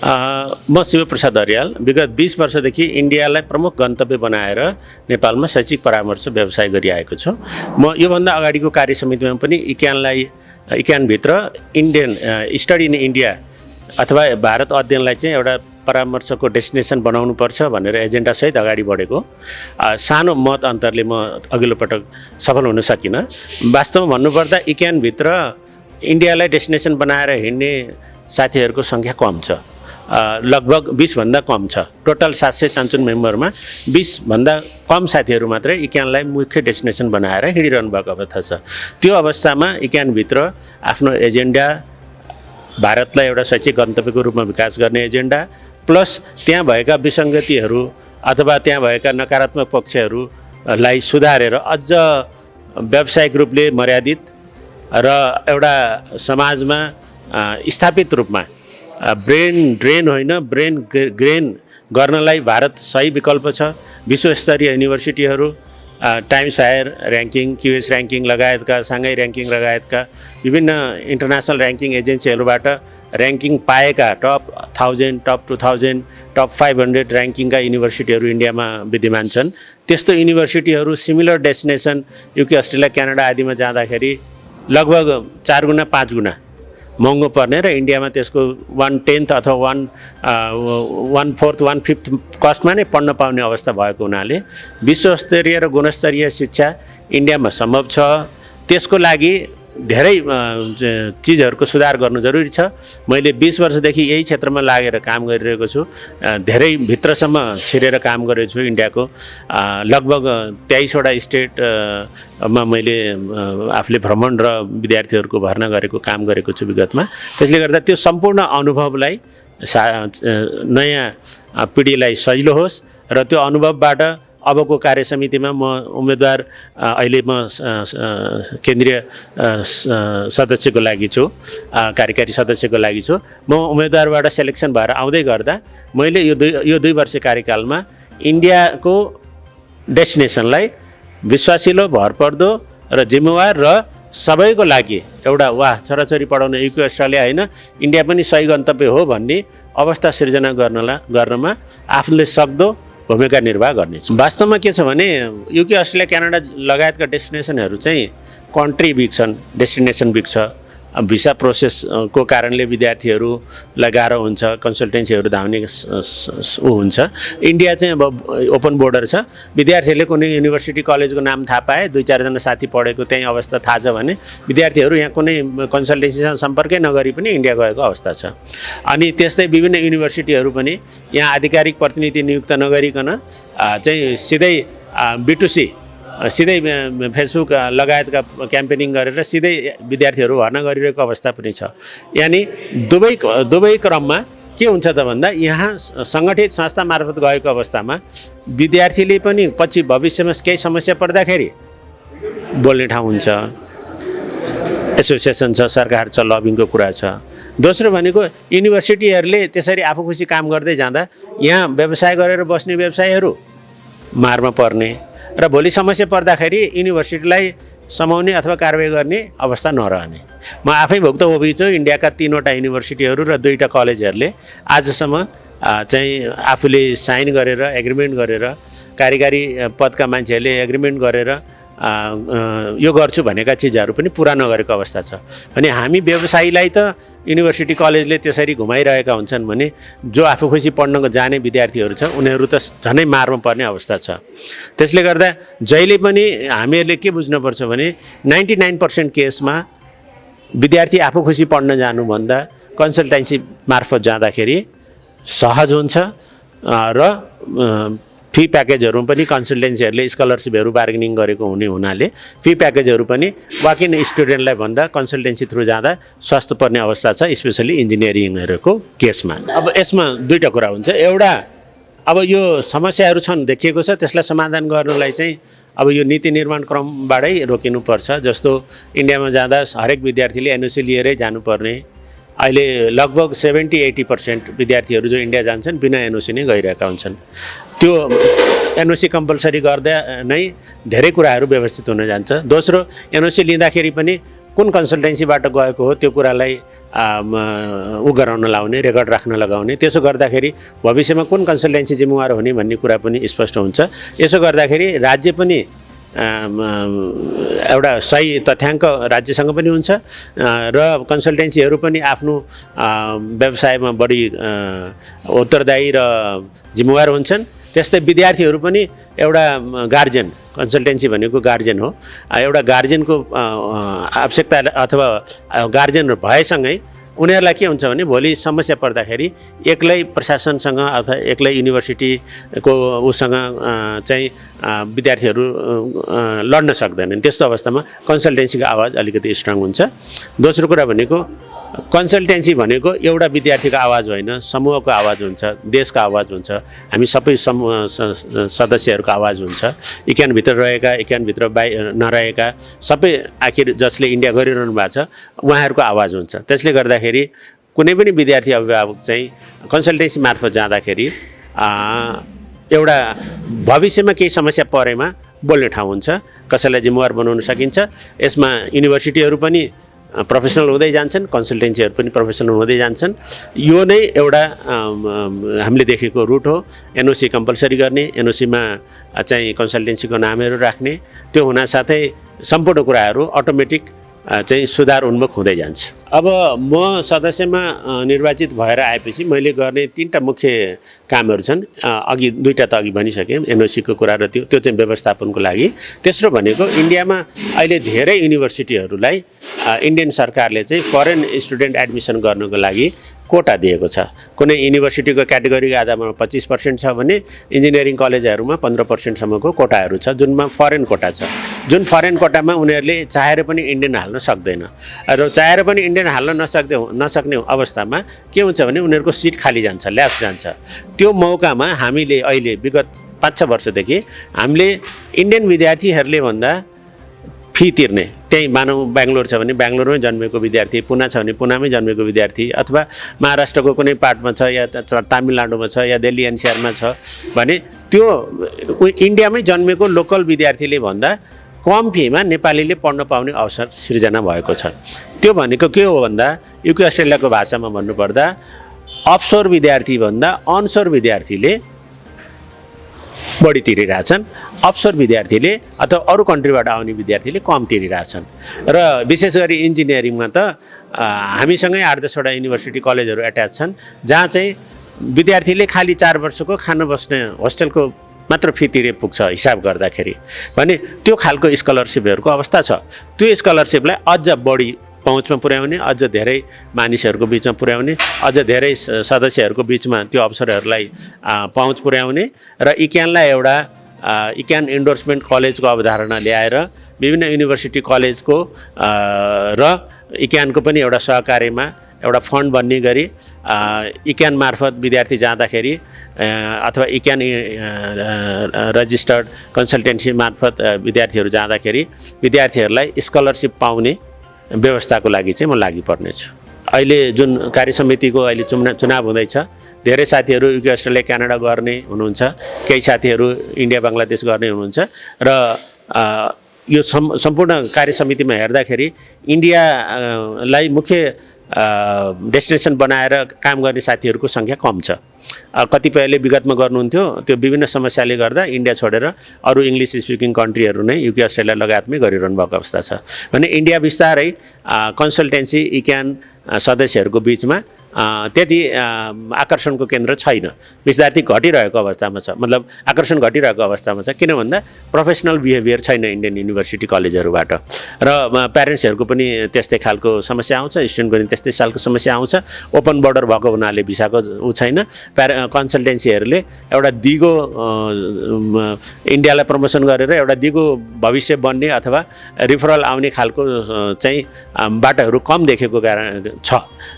म शिवप्रसाद अर्याल विगत 20 वर्षदेखि इन्डियालाई प्रमुख गन्तव्य बनाएर नेपालमा शैक्षिक परामर्श व्यवसाय गरिआएको छु। म योभन्दा अगाडिको कार्य समितिमा पनि इक्यानभित्र इन्डियन स्टडी इन इन्डिया अथवा भारत अध्ययनलाई चाहिँ एउटा परामर्शको डेस्टिनेसन बनाउनुपर्छ भनेर एजेन्डासहित अगाडि बढेको सानो मत अन्तरले म अघिल्लो पटक सफल हुन सकिनँ। वास्तवमा भन्नुपर्दा इक्यानभित्र इन्डियालाई डेस्टिनेसन बनाएर हिँड्ने साथीहरूको सङ्ख्या कम छ, लगभग 20 भन्दा कम छ। टोटल 754 मेम्बरमा 20 भन्दा कम साथीहरू मात्रै इक्यानलाई मुख्य डेस्टिनेसन बनाएर हिँडिरहनु भएको अवस्था छ। त्यो अवस्थामा इक्यानभित्र आफ्नो एजेन्डा, भारतलाई एउटा शैक्षिक गन्तव्यको रूपमा विकास गर्ने एजेन्डा प्लस त्यहाँ भएका विसङ्गतिहरू अथवा त्यहाँ भएका नकारात्मक पक्षहरूलाई सुधारेर अझ व्यावसायिक रूपले मर्यादित र एउटा समाजमा स्थापित रूपमा ब्रेन ड्रेन होइन ब्रेन ग्रेन गर्नलाई भारत सही विकल्प छ। विश्वस्तरीय युनिभर्सिटीहरू times higher ranking, QS ranking लगायतका, साङ्घाई ऱ्याङ्किङ लगायतका विभिन्न इन्टरनेसनल ऱ्याङ्किङ एजेन्सीहरूबाट ऱ्याङ्किङ पाएका टप 1000, टप 2000, टप 500 ऱ्याङ्किङका युनिभर्सिटीहरू इन्डियामा विद्यमान छन्। त्यस्तो युनिभर्सिटीहरू similar destination UK, Australia, Canada आदिमा जाँदाखेरि लगभग 4 गुणा 5 गुणा महँगो पर्ने र इन्डियामा त्यसको 1/10 अथवा 1/4, 1/5 कस्टमा नै पढ्न पाउने अवस्था भएको हुनाले विश्वस्तरीय र गुणस्तरीय शिक्षा इन्डियामा सम्भव छ। त्यसको लागि धेरै चिजहरूको सुधार गर्नु जरुरी छ। मैले 20 वर्षदेखि यही क्षेत्रमा लागेर काम गरिरहेको छु। धेरै भित्रसम्म छिरेर काम गरेको छु। इन्डियाको लगभग 23वटा स्टेटमा मैले आफूले भ्रमण र विद्यार्थीहरूको भर्ना गरेको काम गरेको छु विगतमा। त्यसले गर्दा त्यो सम्पूर्ण अनुभवलाई नयाँ पिँढीलाई सजिलो होस् र त्यो अनुभवबाट अबको कार्य समितिमा म उम्मेदवार अहिले म केन्द्रीय सदस्यको लागि छु, कार्यकारी सदस्यको लागि छु। म उम्मेदवारबाट सेलेक्सन भएर आउँदै गर्दा मैले यो 2 वर्ष कार्यकालमा इन्डियाको डेस्टिनेसनलाई विश्वासिलो, भरपर्दो र जिम्मेवार र सबैको लागि एउटा वाह छोराछोरी पढाउने युके, अस्ट्रेलिया होइन इन्डिया पनि सही गन्तव्य हो भन्ने अवस्था सिर्जना गर्नमा आफूले सक्दो भूमिका निर्वाह गर्नेछु। वास्तवमा के छ भने युके, अस्ट्रेलिया, क्यानाडा लगायतका डेस्टिनेसनहरू चाहिँ कन्ट्री विक छन्, डेस्टिनेसन विक छ। भिसा प्रोसेसको कारणले विद्यार्थीहरूलाई गाह्रो हुन्छ, कन्सल्टेन्सीहरू धाउने हुन्छ। इन्डिया चाहिँ अब ओपन बोर्डर छ। विद्यार्थीहरूले कुनै युनिभर्सिटी कलेजको नाम थाहा पाए, 2-4 जना साथी पढेको त्यही अवस्था थाहा छ भने विद्यार्थीहरू यहाँ कुनै कन्सल्टेन्सीसँग सम्पर्कै नगरी पनि इन्डिया गएको अवस्था छ। अनि त्यस्तै विभिन्न युनिभर्सिटीहरू पनि यहाँ आधिकारिक प्रतिनिधि नियुक्त नगरिकन चाहिँ सिधै B2C सिधै फेसबुक लगायतका क्याम्पेनिङ गरेर सिधै विद्यार्थीहरू भर्ना गरिरहेको अवस्था पनि छ। यानि दुवै क्रममा के हुन्छ त भन्दा यहाँ सङ्गठित संस्था मार्फत गएको अवस्थामा विद्यार्थीले पनि पछि भविष्यमा केही समस्या पर्दाखेरि बोल्ने ठाउँ हुन्छ, एसोसिएसन छ, सरकार छ, लबिङको कुरा छ। दोस्रो भनेको युनिभर्सिटीहरूले त्यसरी आफू खुसी काम गर्दै जाँदा यहाँ व्यवसाय गरेर बस्ने व्यवसायीहरू मारमा पर्ने र भोलि समस्या पर्दाखेरि युनिभर्सिटीलाई समाउने अथवा कारवाही गर्ने अवस्था नरहने। म आफै भुक्तभोगी छु। इन्डियाका 3वटा युनिभर्सिटीहरू र 2टा कलेजहरूले आजसम्म चाहिँ आफूले साइन गरेर एग्रिमेन्ट गरेर कार्यकारी पदका मान्छेहरूले एग्रिमेन्ट गरेर यो गर्छु भनेका चिजहरू पनि पुरा नगरेको अवस्था छ। अनि हामी व्यवसायीलाई त युनिभर्सिटी कलेजले त्यसरी घुमाइरहेका हुन्छन् भने जो आफू खुसी पढ्नको जाने विद्यार्थीहरू छ उनीहरू त झनै मारमा पर्ने अवस्था छ। त्यसले गर्दा जहिले पनि हामीहरूले के बुझ्नुपर्छ भने 99% केसमा विद्यार्थी आफू खुसी पढ्न जानुभन्दा कन्सल्टेन्सी मार्फत जाँदाखेरि सहज हुन्छ र फी प्याकेजहरू पनि कन्सल्टेन्सीहरूले स्कलरसिपहरू बार्गेनिङ गरेको हुनाले फी प्याकेजहरू पनि वाकिन स्टुडेन्टलाई भन्दा कन्सल्टेन्सी थ्रु जाँदा सस्तो पर्ने अवस्था छ, स्पेसली इन्जिनियरिङहरूको केसमा। अब यसमा 2टा कुरा हुन्छ। एउटा अब यो समस्याहरू छन् देखिएको छ, त्यसलाई समाधान गर्नलाई चाहिँ अब यो नीति निर्माण क्रमबाटै रोकिनुपर्छ। जस्तो इन्डियामा जाँदा हरेक विद्यार्थीले एनओसी लिएरै जानुपर्ने। अहिले लगभग 70-80% विद्यार्थीहरू जो इन्डिया जान्छन् बिना एनओसी नै गइरहेका हुन्छन्। त्यो एनओसी कम्पलसरी गर्दा नै धेरै कुराहरू व्यवस्थित हुन जान्छ। दोस्रो, एनओसी लिँदाखेरि पनि कुन कन्सल्टेन्सीबाट गएको हो त्यो कुरालाई उ गराउन लाउने, रेकर्ड राख्न लगाउने। त्यसो गर्दाखेरि भविष्यमा कुन कन्सल्टेन्सी जिम्मेवार हुने भन्ने कुरा पनि स्पष्ट हुन्छ। यसो गर्दाखेरि राज्य पनि एउटा सही तथ्याङ्क राज्यसँग पनि हुन्छ र कन्सल्टेन्सीहरू पनि आफ्नो व्यवसायमा बढी उत्तरदायी र जिम्मेवार हुन्छन्। त्यस्तै विद्यार्थीहरू पनि एउटा गार्जियन, कन्सल्टेन्सी भनेको गार्जियन हो, एउटा गार्जियनको आवश्यकता अथवा गार्जियन भएसँगै उनीहरूलाई के हुन्छ भने भोलि समस्या पर्दाखेरि एक्लै प्रशासनसँग अथवा एक्लै युनिभर्सिटीको उसँग चाहिँ विद्यार्थीहरू लड्न सक्दैनन्। त्यस्तो अवस्थामा कन्सल्टेन्सीको आवाज अलिकति स्ट्रङ हुन्छ। दोस्रो कुरा भनेको कन्सल्टेन्सी भनेको एउटा विद्यार्थीको आवाज होइन, समूहको आवाज हुन्छ, देशको आवाज हुन्छ, हामी सबै समूह सदस्यहरूको आवाज हुन्छ। इक्यानभित्र रहेका, इक्यानभित्र नरहेका सबै आखिर जसले इन्डिया गरिरहनु भएको छ उहाँहरूको आवाज हुन्छ। त्यसले गर्दाखेरि कुनै पनि विद्यार्थी अभिभावक चाहिँ कन्सल्टेन्सी मार्फत जाँदाखेरि एउटा भविष्यमा केही समस्या परेमा बोल्ने ठाउँ हुन्छ, कसैलाई जिम्मेवार बनाउन सकिन्छ। यसमा युनिभर्सिटीहरू पनि प्रोफेसनल हुँदै जान्छन्, कन्सल्टेन्सीहरू पनि प्रोफेसनल हुँदै जान्छन्। यो नै एउटा हामीले देखेको रुट हो। एनओसी कम्पलसरी गर्ने, एनओसीमा चाहिँ कन्सल्टेन्सीको नामहरू राख्ने, त्यो हुनासाथै सम्पूर्ण कुराहरू अटोमेटिक चाहिँ सुधार उन्मुख हुँदै जान्छ। अब म सदस्यमा निर्वाचित भएर आएपछि मैले गर्ने 3टा मुख्य कामहरू छन्। अघि 2टा त अघि भनिसकेँ, एनओसीको कुरा र त्यो चाहिँ व्यवस्थापनको लागि। तेस्रो भनेको इन्डियामा अहिले धेरै युनिभर्सिटीहरूलाई इन्डियन सरकारले चाहिँ फरेन स्टुडेन्ट एडमिसन गर्नको लागि कोटा दिएको छ। कुनै युनिभर्सिटीको क्याटेगोरीको आधारमा 25% छ भने इन्जिनियरिङ कलेजहरूमा 15%सम्मको कोटाहरू छ, जुनमा फरेन कोटा छ। जुन फरेन कोटामा उनीहरूले चाहेर पनि इन्डियन हाल्न सक्दैन र चाहेर पनि इन्डियन हाल्न नसक्ने अवस्थामा के हुन्छ भने उनीहरूको सिट खाली जान्छ, ल्याप्स जान्छ। त्यो मौकामा हामीले अहिले विगत 5-6 वर्षदेखि हामीले इन्डियन विद्यार्थीहरूले भन्दा फी तिर्ने, त्यही मानौँ बेङ्गलोर छ भने बेङ्गलोरमै जन्मेको विद्यार्थी, पुना छ भने पुनामै जन्मेको विद्यार्थी, अथवा महाराष्ट्रको कुनै पार्टमा छ या तमिलनाडुमा छ या दिल्ली एनसिआरमा छ भने त्यो इन्डियामै जन्मेको लोकल विद्यार्थीले भन्दा कम फीमा नेपालीले पढ्न पाउने अवसर सृजना भएको छ। त्यो भनेको के हो भन्दा युके अस्ट्रेलियाको भाषामा भन्नुपर्दा अफसोर विद्यार्थी भन्दा अनसोर विद्यार्थीले बढी तिरिरहेछन्, अफसोर विद्यार्थीले अथवा अरू कन्ट्रीबाट आउने विद्यार्थीले कम तिरिरहेछन्। र विशेष गरी इन्जिनियरिङमा त हामीसँगै 8-10वटा युनिभर्सिटी कलेजहरू एट्याच छन्, जहाँ चाहिँ विद्यार्थीले खालि 4 वर्षको खान बस्ने होस्टेलको मात्र फी तिरे पुग्छ हिसाब गर्दाखेरि भने त्यो खालको स्कलरसिपहरूको अवस्था छ। त्यो स्कलरसिपलाई अझ बढी पहुँचमा पुर्याउने, अझ धेरै मानिसहरूको बिचमा पुर्याउने, अझ धेरै सदस्यहरूको बिचमा त्यो अवसरहरूलाई पहुँच पुर्याउने र इक्यानलाई एउटा इक्यान इन्डोर्समेन्ट कलेजको अवधारणा ल्याएर विभिन्न युनिभर्सिटी कलेजको र इक्यानको पनि एउटा सहकार्यमा एउटा फन्ड बन्ने गरी इक्यान मार्फत विद्यार्थी जाँदाखेरि अथवा इक्यान रजिस्टर्ड कन्सल्टेन्सी मार्फत विद्यार्थीहरू जाँदाखेरि विद्यार्थीहरूलाई स्कलरसिप पाउने व्यवस्थाको लागि चाहिँ म लागि पर्नेछु। अहिले जुन कार्यसमितिको अहिले चुनाव हुँदैछ, धेरै साथीहरू युके अस्ट्रेलिया क्यानाडा गर्ने हुनुहुन्छ, केही साथीहरू इन्डिया बङ्गलादेश गर्ने हुनुहुन्छ र यो सम्पूर्ण कार्यसमितिमा हेर्दाखेरि इन्डियालाई मुख्य डेस्टिनेसन बनाएर काम गर्ने साथीहरूको सङ्ख्या कम छ। कतिपयले विगतमा गर्नुहुन्थ्यो, त्यो विभिन्न समस्याले गर्दा इन्डिया छोडेर अरू इङ्ग्लिस स्पिकिङ कन्ट्रीहरू नै युके अस्ट्रेलिया लगायतमै गरिरहनु भएको अवस्था छ भने इन्डिया बिस्तारै कन्सल्टेन्सी इक्यान सदस्यहरूको बिचमा त्यति आकर्षणको केन्द्र छैन, विद्यार्थी घटिरहेको अवस्थामा छ, मतलब आकर्षण घटिरहेको अवस्थामा छ। किन भन्दा प्रोफेसनल बिहेभियर छैन इन्डियन युनिभर्सिटी कलेजहरूबाट र प्यारेन्ट्सहरूको पनि त्यस्तै खालको समस्या आउँछ, स्टुडेन्टको पनि त्यस्तै खालको समस्या आउँछ। ओपन बोर्डर भएको हुनाले भिसाको ऊ छैन। कन्सल्टेन्सीहरूले एउटा दिगो इन्डियालाई प्रमोसन गरेर एउटा दिगो भविष्य बन्ने अथवा रिफरल आउने खालको चाहिँ बाटोहरू कम देखेको कारण छ।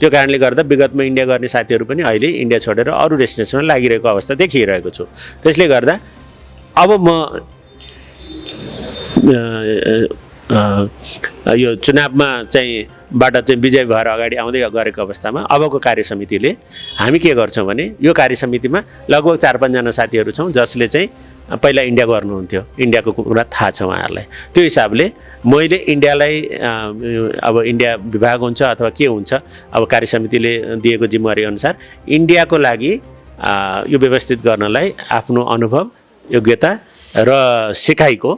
त्यो कारणले गर्दा विगतमा इन्डिया गर्ने साथीहरू पनि अहिले इन्डिया छोडेर अरू डेस्टिनेसनमा लागिरहेको अवस्था देखिरहेको छु। त्यसले गर्दा अब म यो चुनावमा चाहिँ विजय भएर अगाडि आउँदै गरेको अवस्थामा अबको कार्यसमितिले हामी के गर्छौँ भने यो कार्यसमितिमा लगभग 4-5 जना साथीहरू छौँ जसले चाहिँ पहिला इन्डिया गर्नुहुन्थ्यो, इन्डियाको कुरा थाहा छ उहाँहरूलाई। त्यो हिसाबले मैले इन्डियालाई अब इन्डिया विभाग हुन्छ अथवा के हुन्छ, अब कार्य समितिले दिएको जिम्मेवारी अनुसार इन्डियाको लागि यो व्यवस्थित गर्नलाई आफ्नो अनुभव, योग्यता र सिकाइको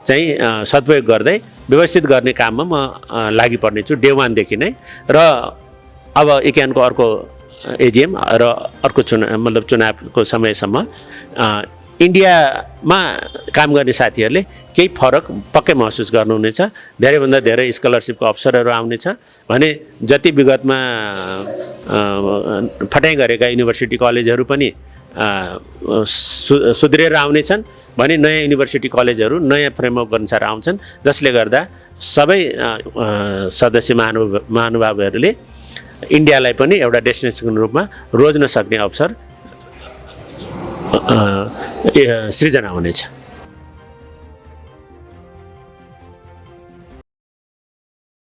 चाहिँ सदुपयोग गर्दै व्यवस्थित गर्ने काममा म लागि पर्नेछु डे 1 देखि नै। र अब इक्यानको अर्को एजिएम र अर्को चुनावको समयसम्म इन्डियामा काम गर्ने साथीहरूले केही फरक पक्कै महसुस गर्नुहुनेछ। धेरैभन्दा धेरै स्कलरसिपको अवसरहरू आउनेछ भने जति विगतमा फटाइ गरेका युनिभर्सिटी कलेजहरू पनि सुध्रेर आउनेछन् भने नयाँ युनिभर्सिटी कलेजहरू नयाँ फ्रेमवर्क अनुसार आउँछन्, जसले गर्दा सबै सदस्य महानुभावहरूले इन्डियालाई पनि एउटा डेस्टिनेसनको रूपमा रोज्न सक्ने अवसर सृजना हुनेछ।